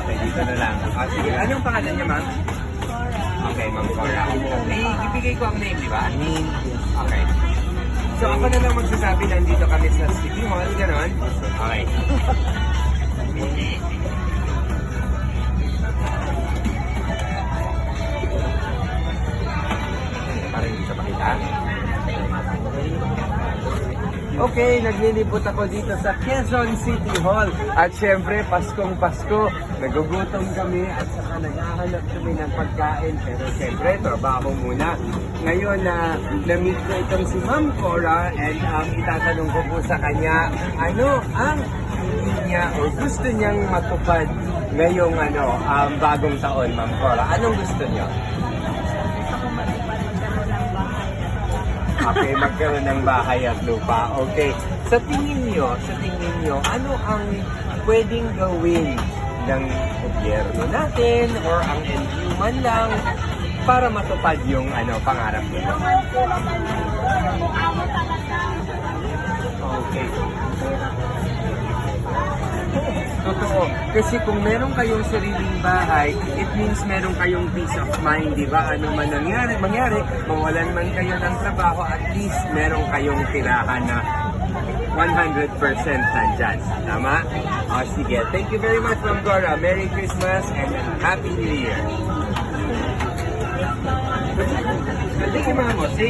Okay, dito na lang. Sige, anong pangalan niya, ma'am? Okay, Ma'am Cora. Ibigay ko ang name, di ba? Name. Okay. So ako na lang magsasabi, nandito kami sa City Hall, gano'n? Okay. Parang hindi sa pakita. Okay, naglilibot ako dito sa Quezon City Hall. At syempre, Paskong Pasko, nagugutom kami at saka naghahanap kami ng pagkain. Pero syempre, trabaho muna. Ngayon na na-meet ko itong si Ma'am Cora and itatanong ko po sa kanya, ano ang hindi niya o gusto niyang matupad ngayong bagong taon, Ma'am Cora? Anong gusto niyo? Okay, magkaroon ng bahay at lupa. Okay. Sa tingin nyo, ano ang pwedeng gawin ng gobyerno natin or ang NGO man lang para matupad yung pangarap nila? Okay. Totoo. Kasi kung meron kayong sariling bahay, it means meron kayong peace of mind, di ba? Ano man mangyari, mawalan man kayo ng trabaho, at least meron kayong tirahan na 100% nandyan. Tama? O, sige. Thank you very much, Ma'am Cora. Merry Christmas and Happy New Year. Thank you, Ma'am.